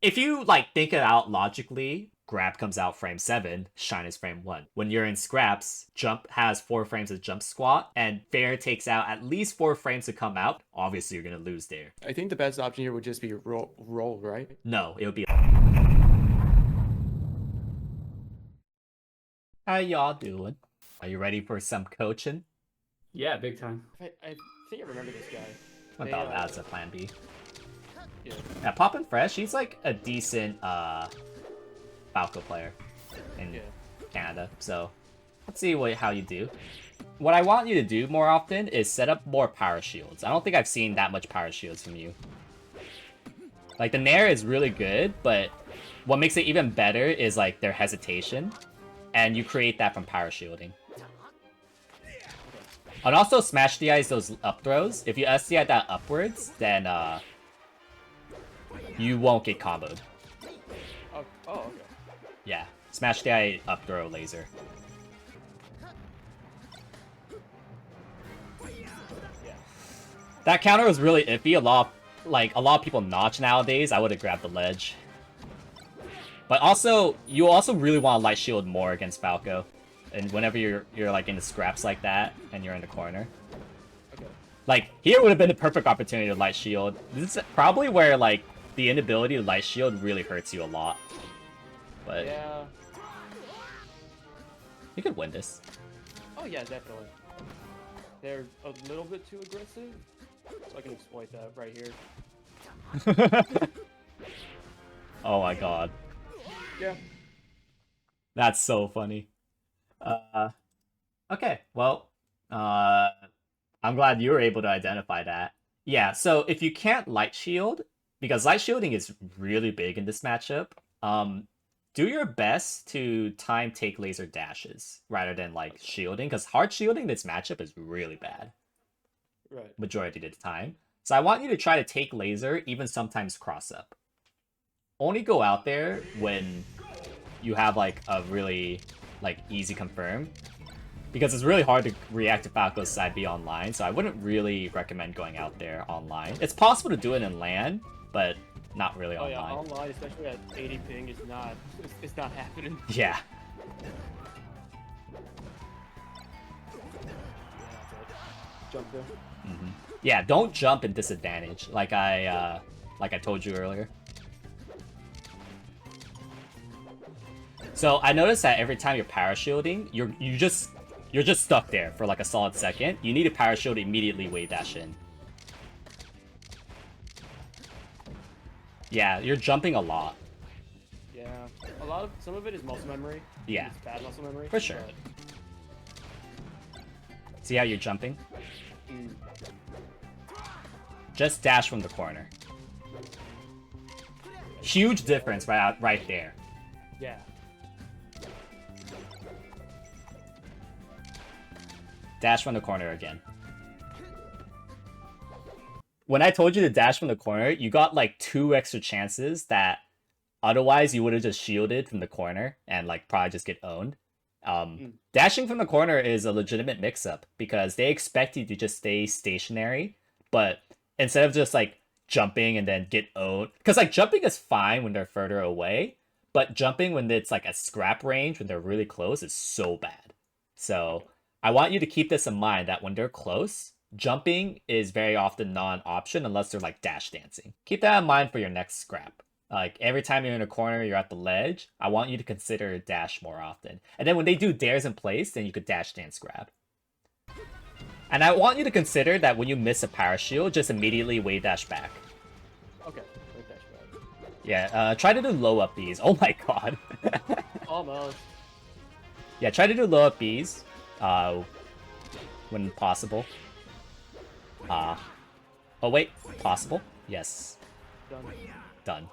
if you like think it out logically, grab comes out frame 7, shine is frame 1. When you're in scraps, jump has 4 frames of jump squat, and fair takes out at least 4 frames to come out. Obviously, you're gonna lose there. I think the best option here would just be roll, right? No, it would be. How y'all doing? Are you ready for some coaching? Yeah, big time. I think I remember this guy. I thought that was a plan B. Yeah. Yeah, Poppin' Fresh, he's like a decent Falco player in Canada, so let's see how you do. What I want you to do more often is set up more power shields. I don't think I've seen that much power shields from you. Like, the Nair is really good, but what makes it even better is like their hesitation, and you create that from power shielding. And also smash DIs those up throws. If you SDI that upwards, then you won't get comboed. Oh, okay. Yeah, smash DI up throw laser. Yeah. That counter was really iffy. A lot of people notch nowadays. I would have grabbed the ledge. But also, you also really want to light shield more against Falco. And whenever you're like in the scraps like that, and you're in the corner. Okay. Like, here would have been the perfect opportunity to light shield. This is probably where, like, the inability to light shield really hurts you a lot. But yeah. You could win this. Oh yeah, definitely. They're a little bit too aggressive, so I can exploit that right here. Oh my god. Yeah. That's so funny. Okay, well, I'm glad you were able to identify that. Yeah, so if you can't light shield, because light shielding is really big in this matchup, do your best to time take laser dashes rather than like shielding, because hard shielding this matchup is really bad. Right. Majority of the time. So I want you to try to take laser, even sometimes cross up. Only go out there when you have like a really like easy confirm, because it's really hard to react to Falco's side B online, so I wouldn't really recommend going out there online. It's possible to do it in LAN, but not really online. Oh yeah, online, especially at 80 ping, it's not happening. Yeah. Jump there. Yeah, don't jump in disadvantage, like I told you earlier. So I noticed that every time you're power shielding, you're just stuck there for like a solid second. You need to power shield immediately wave dash in. Yeah, you're jumping a lot. Yeah, some of it is muscle memory. Yeah. It's bad muscle memory. For sure. But... See how you're jumping? Just dash from the corner. Huge difference right there. Yeah. Dash from the corner again. When I told you to dash from the corner, you got like 2 extra chances that otherwise you would have just shielded from the corner and like probably just get owned. Dashing from the corner is a legitimate mix-up because they expect you to just stay stationary, but instead of just like jumping and then get owned, because like jumping is fine when they're further away, but jumping when it's like a scrap range when they're really close is so bad. So I want you to keep this in mind that when they're close, jumping is very often not an option unless they're like dash dancing. Keep that in mind for your next scrap. Like every time you're in a corner, you're at the ledge, I want you to consider dash more often. And then when they do dares in place, then you could dash dance grab. And I want you to consider that when you miss a power shield, just immediately wave dash back. Okay, wave dash back. Yeah, try to do low up Bs. Oh my god. Almost. Yeah, try to do low up Bs. When possible. Oh wait, possible? Yes. Done. Done.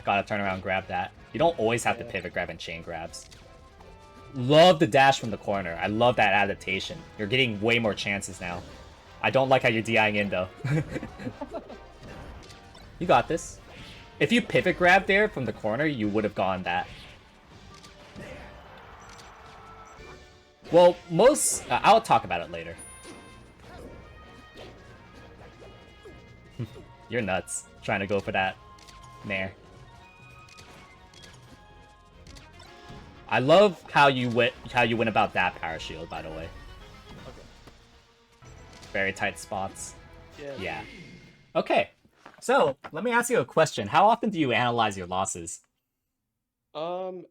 Gotta turn around and grab that. You don't always have to pivot grab and chain grabs. Love the dash from the corner. I love that adaptation. You're getting way more chances now. I don't like how you're DIing in though. You got this. If you pivot grab there from the corner, you would have gone that. Well, I'll talk about it later. You're nuts trying to go for that nair. I love how you went about that power shield, by the way. Okay. Very tight spots. Yeah. Yeah. Okay. So let me ask you a question. How often do you analyze your losses?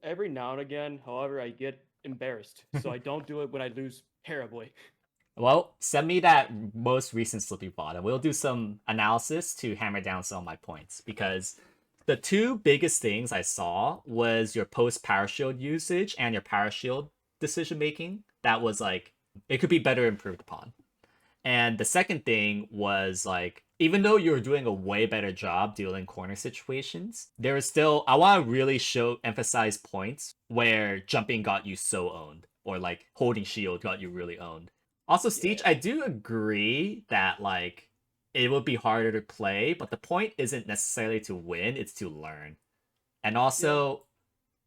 Every now and again. However, I get embarrassed, so I don't do it when I lose terribly. Well, send me that most recent Slippy VOD, and we'll do some analysis to hammer down some of my points. Because the two biggest things I saw was your post power shield usage and your power shield decision making. That was like it could be better improved upon. And the second thing was like, even though you were doing a way better job dealing corner situations, there is still I want to really emphasize points where jumping got you so owned, or like holding shield got you really owned. Also, Steech, Yeah. I do agree that like it would be harder to play, but the point isn't necessarily to win, it's to learn. And Yeah. also,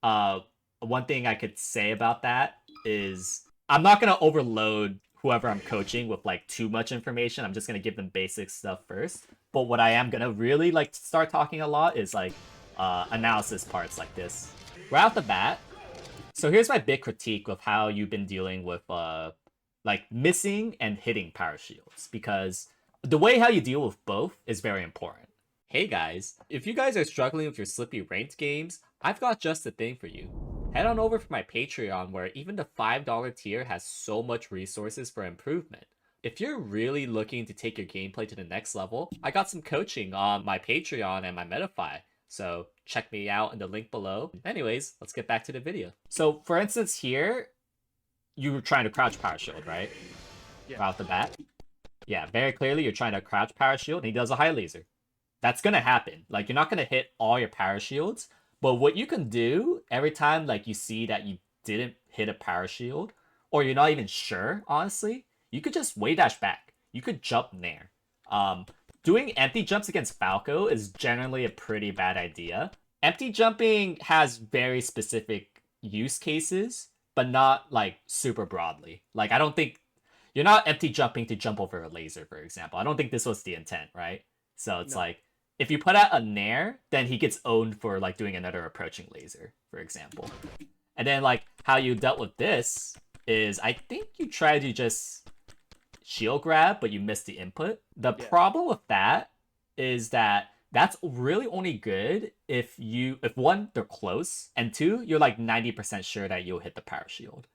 uh, one thing I could say about that is I'm not gonna overload whoever I'm coaching with like too much information. I'm just gonna give them basic stuff first. But what I am gonna really like start talking a lot is like analysis parts like this. Right off the bat. So here's my big critique of how you've been dealing with like missing and hitting power shields, because the way how you deal with both is very important. Hey guys, if you guys are struggling with your Slippy ranked games, I've got just the thing for you. Head on over to my Patreon, where even the $5 tier has so much resources for improvement. If you're really looking to take your gameplay to the next level, I got some coaching on my Patreon and my Metafy, so check me out in the link below. Anyways, let's get back to the video. So for instance here, you were trying to crouch power shield, right? Yeah. Right off the bat. Yeah, very clearly you're trying to crouch power shield and he does a high laser. That's gonna happen. Like, you're not gonna hit all your power shields, but what you can do every time like you see that you didn't hit a power shield, or you're not even sure, honestly, you could just wave dash back. You could jump there. Doing empty jumps against Falco is generally a pretty bad idea. Empty jumping has very specific use cases, but not like super broadly. Like, I don't think you're not empty jumping to jump over a laser, for example. I don't think this was the intent, right? So it's No. like, if you put out a nair, then he gets owned for like doing another approaching laser, for example. And then like how you dealt with this is, I think you tried to just shield grab, but you missed the input. The Yeah. problem with that is that that's really only good if one, they're close, and two, you're like 90% sure that you'll hit the power shield.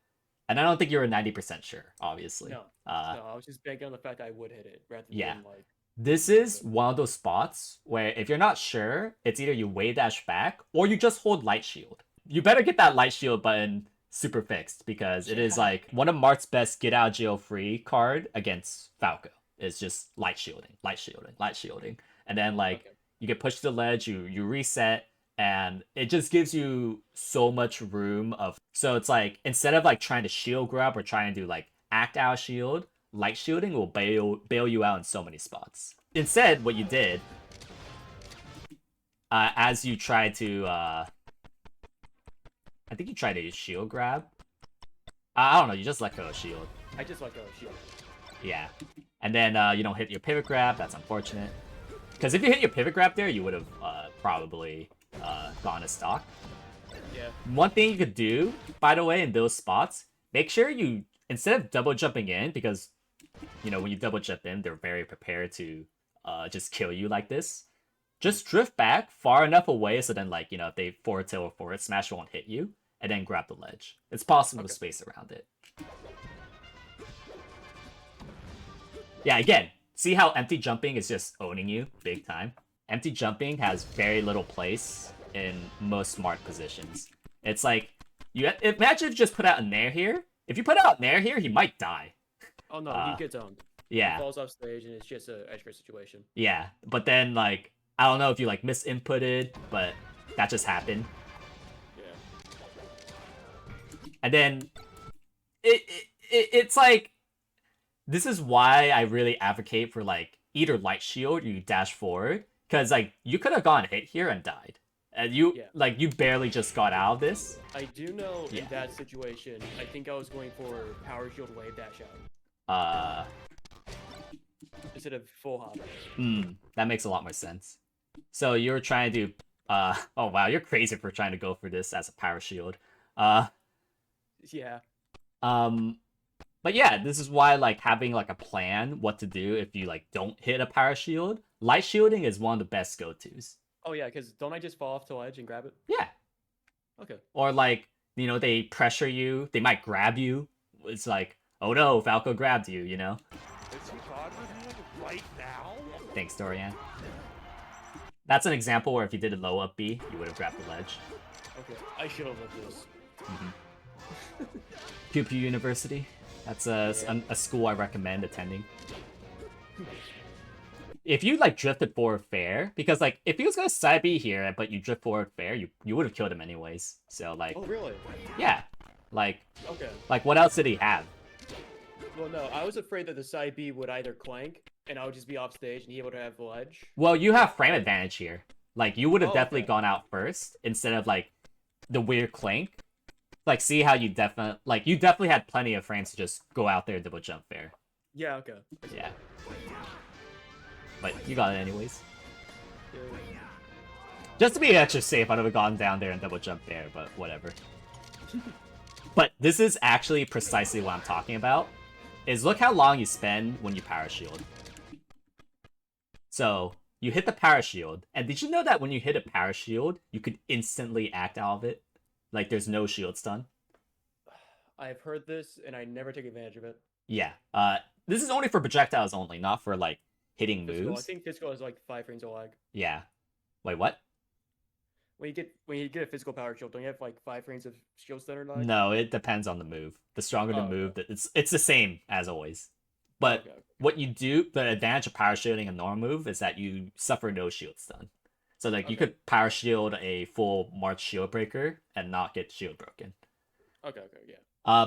And I don't think you were 90% sure, obviously. No. Uh, No, I was just banking on the fact I would hit it rather yeah. than like. This is one of those spots where if you're not sure, it's either you wave dash back or you just hold light shield. You better get that light shield button super fixed, because it is like one of Marth's best get out of jail free card against Falco. It's just light shielding, light shielding, light shielding. And then like Okay. you get pushed to the ledge, you reset, and it just gives you so much room of, so it's like instead of like trying to shield grab or trying to do like act out shield, light shielding will bail you out in so many spots. Instead, what you did, as you tried to, I think you tried to shield grab. I don't know, you just let go of shield. I just let go of shield. Yeah. And then you don't hit your pivot grab, that's unfortunate. Because if you hit your pivot grab there, you would have probably gone to stock. Yeah. One thing you could do, by the way, in those spots, make sure you, instead of double jumping in, because you know, when you double jump in, they're very prepared to just kill you like this. Just drift back far enough away so then, like, you know, if they forward tilt or forward smash, won't hit you, and then grab the ledge. It's possible to space around it. Yeah, again, see how empty jumping is just owning you big time? Empty jumping has very little place in most smart positions. It's like, you imagine if you just put out a nair here. If you put out a nair here, he might die. Oh no, he gets owned. Yeah. He falls off stage and it's just a edge guard situation. Yeah, but then like I don't know if you like misinputted, but that just happened. Yeah. And then it's like, this is why I really advocate for like either light shield or you dash forward, because like you could have gone hit here and died. And you like you barely just got out of this. I do know in that situation, I think I was going for power shield wave dash out. instead of full hop. That makes a lot more sense. So you're trying to do oh wow, you're crazy for trying to go for this as a power shield. Uh Yeah. But yeah, this is why like having like a plan what to do if you like don't hit a power shield. Light shielding is one of the best go-tos. Oh yeah, because don't I just fall off to ledge and grab it? Yeah. Okay. Or like, you know, they pressure you, they might grab you. It's like, oh no, Falco grabbed you, you know? Is he God revealed right now? Thanks, Dorian. That's an example where if you did a low up B, you would have grabbed the ledge. Okay. I should have lived this. Pew Pew University. That's a school I recommend attending. If you like drifted forward fair, because like if he was gonna side B here, but you drift forward fair, you would have killed him anyways. So like, Oh really? yeah, like Okay. like what else did he have? Well, no, I was afraid that the side B would either clank and I would just be off stage and he would have the ledge. Well, you have frame advantage here. Like you would have Oh, definitely okay. gone out first instead of like the weird clank. Like see how you definitely had plenty of frames to just go out there and double jump fair. Yeah. Okay. Yeah. But you got it anyways. Yeah. Just to be extra safe, I'd have gone down there and double jump there, but whatever. But this is actually precisely what I'm talking about. Is look how long you spend when you power shield. So, you hit the power shield, and did you know that when you hit a power shield, you could instantly act out of it? Like, there's no shield stun? I've heard this and I never take advantage of it. Yeah. This is only for projectiles only, not for, like, hitting Physical. I moves. think physical is like 5 frames of lag. Yeah. Wait, what? When you get a physical power shield, don't you have like 5 frames of shield stun lag? No, it depends on the move. The stronger the Oh, move, it's the same as always. But Okay. what you do, the advantage of power shielding a normal move is that you suffer no shield stun. So like you Okay. could power shield a full March shield breaker and not get shield broken. Okay, yeah.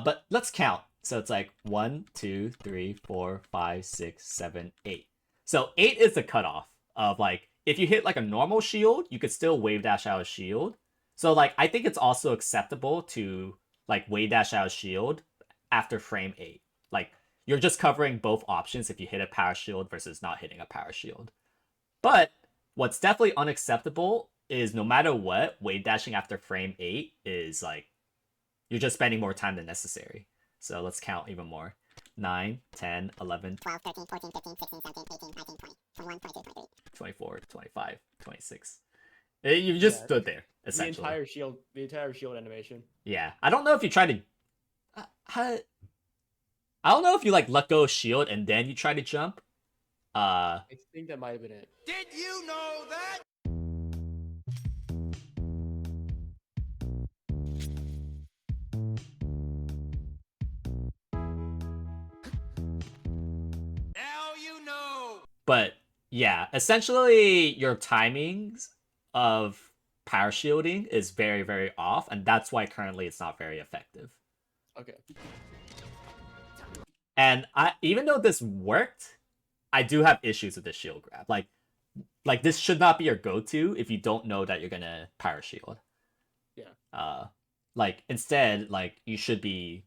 But let's count. So it's like 1, 2, 3, 4, 5, 6, 7, 8. So 8 is the cutoff of like if you hit like a normal shield, you could still wave dash out a shield. So like I think it's also acceptable to like wave dash out a shield after frame 8. Like you're just covering both options if you hit a power shield versus not hitting a power shield. But what's definitely unacceptable is no matter what, wave dashing after frame 8 is like you're just spending more time than necessary. So let's count even more. 9, 10, 11, 12, 13, 14, 15, 16, 17, 18, 19, 20, 21, 22, 23. 24, 25, 26. You just Yeah, stood there, essentially. The entire shield animation. Yeah. I don't know if you try to... I don't know if you like let go of shield and then you try to jump. I think that might have been it. Did you know that? Now you know. But yeah, essentially your timings of power shielding is very, very off, and that's why currently it's not very effective. Okay. And even though this worked, I do have issues with this shield grab. Like this should not be your go-to if you don't know that you're gonna power shield. Yeah. Like instead, like you should be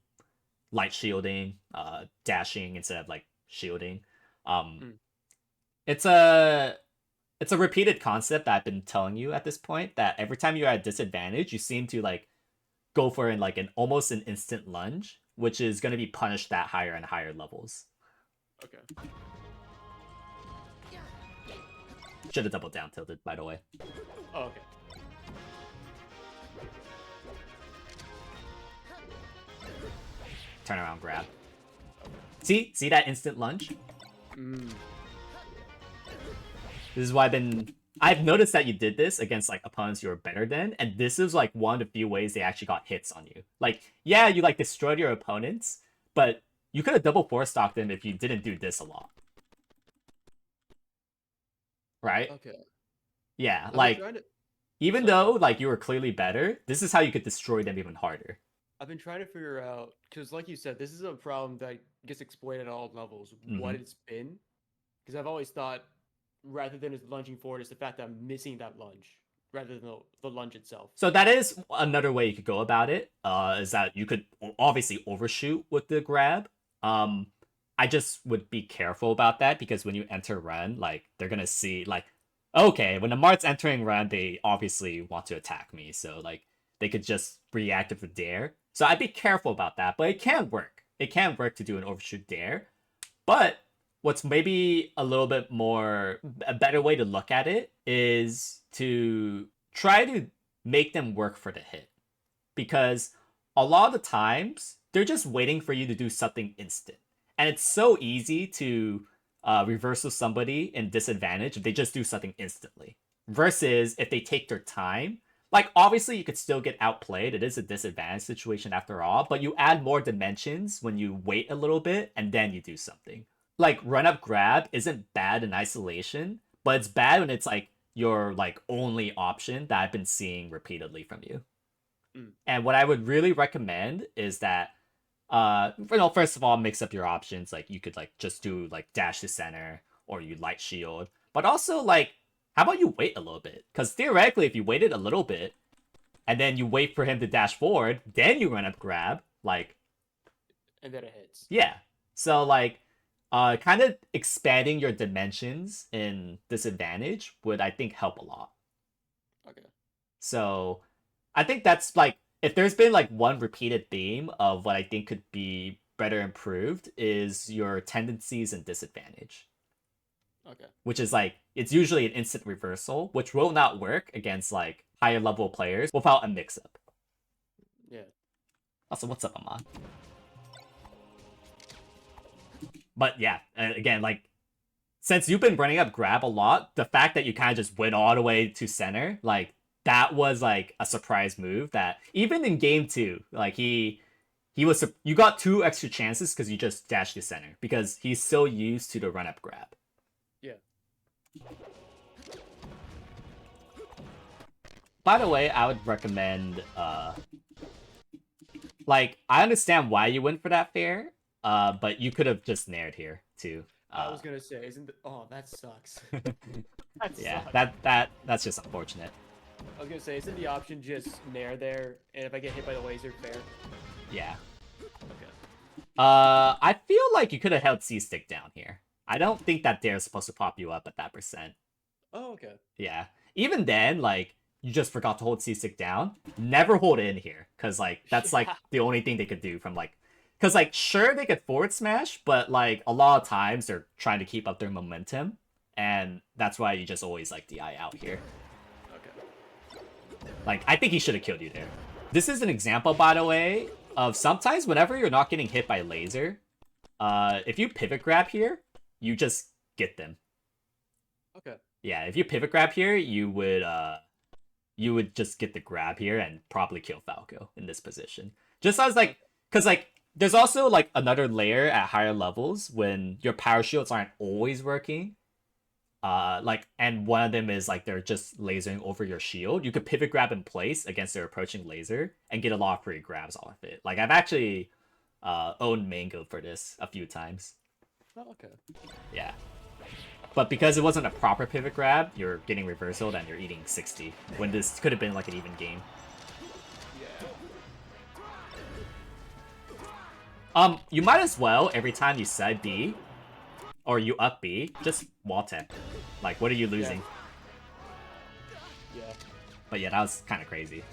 light shielding, dashing instead of like shielding. It's a repeated concept that I've been telling you at this point that every time you're at a disadvantage, you seem to like go for an almost an instant lunge, which is going to be punished at higher and higher levels. Okay. Should have double down tilted, by the way. Oh, okay. Turn around, grab. See that instant lunge? This is why I've noticed that you did this against like opponents you were better than, and this is like one of the few ways they actually got hits on you. Like, yeah, you like destroyed your opponents, but you could have double four stocked them if you didn't do this a lot. Right? Okay. Yeah, I've like been trying to, even though like you were clearly better, this is how you could destroy them even harder. I've been trying to figure out because, like you said, this is a problem that gets exploited at all levels. Mm-hmm. What it's been, because I've always thought, rather than just lunging forward, it's the fact that I'm missing that lunge rather than the lunge itself. So that is another way you could go about it. Is that you could obviously overshoot with the grab. I I just would be careful about that because when you enter run, like they're gonna see like, okay, when the Marth's entering run, they obviously want to attack me, so like they could just react with the dare. So I'd be careful about that, but it can work. It can work to do an overshoot dare. But what's maybe a little bit more a better way to look at it is to try to make them work for the hit. Because a lot of the times they're just waiting for you to do something instant. And it's so easy to reversal somebody in disadvantage if they just do something instantly. Versus if they take their time. Like, obviously, you could still get outplayed. It is a disadvantage situation after all. But you add more dimensions when you wait a little bit and then you do something. Like, run up grab isn't bad in isolation. But it's bad when it's like your like only option that I've been seeing repeatedly from you. And what I would really recommend is that first of all, mix up your options. Like you could like just do like dash to center or you light shield. But also like how about you wait a little bit? Because theoretically, if you waited a little bit and then you wait for him to dash forward, then you run up grab, like And then it hits. yeah. So like kind of expanding your dimensions in disadvantage would I think help a lot. Okay. So I think that's like if there's been like one repeated theme of what I think could be better improved is your tendencies and disadvantage. Okay. Which is like it's usually an instant reversal, which will not work against like higher level players without a mix up. Yeah. Also, what's up, Amon? But yeah, again, like since you've been running up grab a lot, the fact that you kind of just went all the way to center, like that was like a surprise move that even in game 2, like he was you got 2 extra chances because you just dashed to center because he's so used to the run up grab. Yeah. By the way, I would recommend like I understand why you went for that fair, but you could have just nared here too. I was gonna say, oh, that sucks. Yeah, sucks. that's just unfortunate. I was gonna say, isn't the option just nair there, and if I get hit by the laser, fair? Yeah. Okay. I feel like you could have held C stick down here. I don't think that dare is supposed to pop you up at that percent. Oh, okay. Yeah. Even then, like you just forgot to hold C stick down. Never hold it in here, cause like that's like the only thing they could do from like, cause like sure they could forward smash, but like a lot of times they're trying to keep up their momentum, and that's why you just always like DI out here. Like, I think he should have killed you there. This is an example, by the way, of sometimes whenever you're not getting hit by laser, if you pivot grab here, you just get them. Okay. Yeah, if you pivot grab here, you would just get the grab here and probably kill Falco in this position. Just as like, because like, there's also like another layer at higher levels when your power shields aren't always working. Like, and one of them is like they're just lasering over your shield. You could pivot grab in place against their approaching laser and get a lot of free grabs off of it. Like I've actually owned Mango for this a few times. Oh, okay. Yeah. But because it wasn't a proper pivot grab, you're getting reversaled and you're eating 60. When this could have been like an even game. Yeah. You might as well every time you side B or you up B, just wall tap. Like, what are you losing? Yeah. But yeah, that was kind of crazy.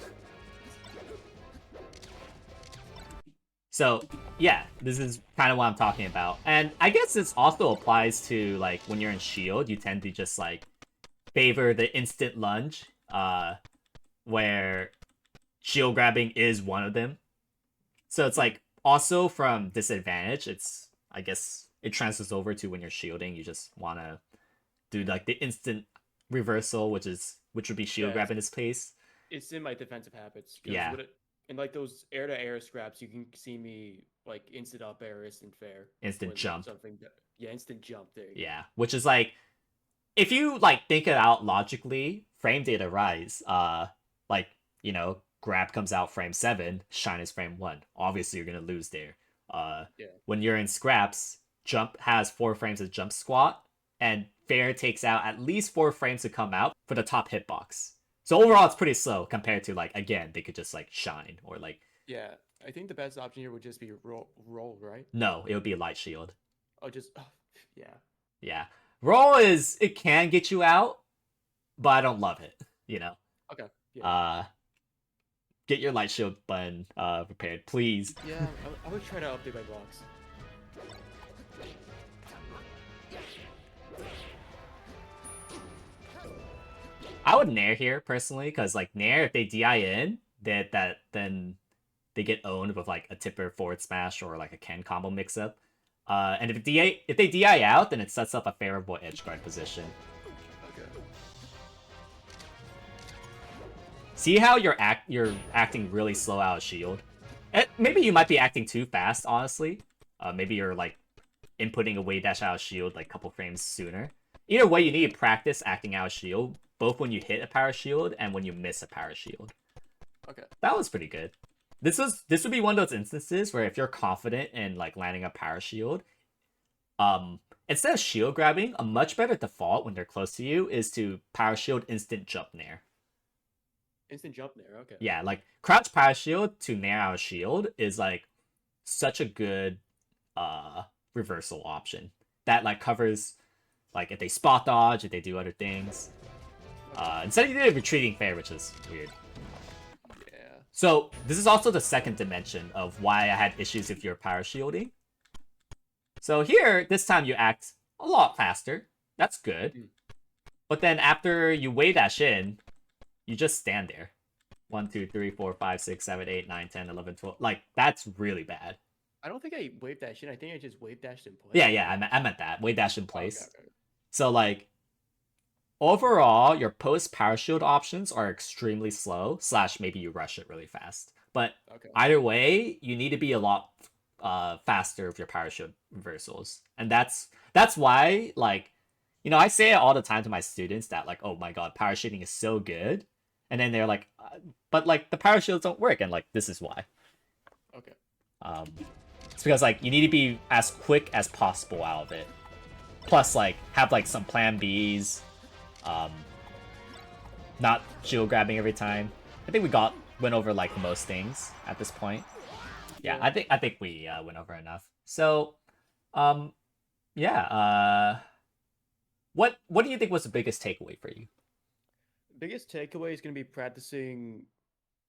So, yeah, this is kind of what I'm talking about. And I guess this also applies to, like, when you're in shield, you tend to just, like, favor the instant lunge, where shield grabbing is one of them. So it's, like, also from disadvantage, it's, I guess, it transfers over to when you're shielding, you just want to do, like, the instant reversal, which would be shield grab in this case. It's in my defensive habits. Yeah. And like those air-to-air scraps, you can see me like instant up air, instant fair. Instant jump. Yeah, instant jump there. Yeah, which is like, if you like think it out logically, frame data rise, like, you know, grab comes out frame 7, shine is frame 1. Obviously, you're gonna lose there. When you're in scraps, jump has 4 frames of jump squat, and fair takes out at least 4 frames to come out for the top hitbox. So overall, it's pretty slow compared to, like, again, they could just, like, shine or, like... Yeah, I think the best option here would just be roll, right? No, it would be light shield. Oh, just yeah. Yeah. Roll is it can get you out, but I don't love it, you know. Okay. Yeah. Get your light shield button repaired, please. Yeah. I would try to update my blocks. I would nair here personally, because like nair, if they DI in, then they get owned with like a tipper forward smash or like a Ken combo mix up. And if they DI out, then it sets up a favorable edge guard position. Okay. See how you're acting really slow out of shield. Maybe you might be acting too fast, honestly. Maybe you're like inputting a wave dash out of shield like a couple frames sooner. Either way, you need to practice acting out of shield, both when you hit a power shield and when you miss a power shield. Okay. That was pretty good. This would be one of those instances where if you're confident in like landing a power shield, instead of shield grabbing, a much better default when they're close to you is to power shield instant jump nair. Instant jump there. Okay. Yeah, like crouch power shield to nair out shield is like such a good reversal option that like covers like if they spot dodge, if they do other things. Instead you did a retreating fair, which is weird. Yeah. So this is also the second dimension of why I had issues with your power shielding. So here, this time you act a lot faster. That's good. But then after you wave dash in, you just stand there. 1, 2, 3, 4, 5, 6, 7, 8, 9, 10, 11, 12. Like, that's really bad. I don't think I wave dashed in. I think I just wave dashed in place. Yeah, I meant that. Wave dash in place. Okay. So, like, overall, your post power shield options are extremely slow, / maybe you rush it really fast. But Okay. either way, you need to be a lot faster with your power shield reversals. And that's why, like, you know, I say it all the time to my students that, like, oh my god, power shielding is so good. And then they're like, but, like, the power shields don't work. And, like, this is why. Okay. It's because, like, you need to be as quick as possible out of it. Plus, like, have, like, some plan Bs. Not shield grabbing every time. I think we went over, like, most things at this point. Yeah, I think we went over enough. So, yeah. What do you think was the biggest takeaway for you? Biggest takeaway is going to be practicing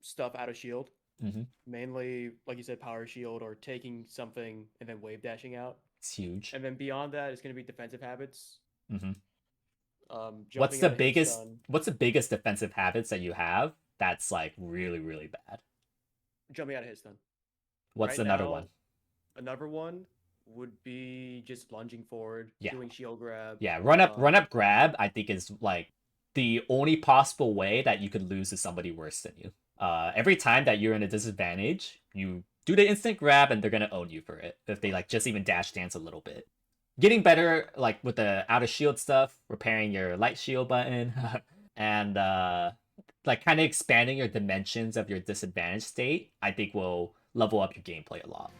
stuff out of shield. Mm-hmm. Mainly, like you said, power shield or taking something and then wave dashing out. It's huge. And then beyond that, it's going to be defensive habits. Mm-hmm. What's the biggest defensive habits that you have that's like really, really bad? Jumping out of hit stun. What's another one? Another one would be just lunging forward, doing shield grab. Yeah, run up grab, I think is like the only possible way that you could lose to somebody worse than you. Every time that you're in a disadvantage, you do the instant grab and they're gonna own you for it if they like just even dash dance a little bit. Getting better like with the out of shield stuff, repairing your light shield button, and like kind of expanding your dimensions of your disadvantage state, I think will level up your gameplay a lot.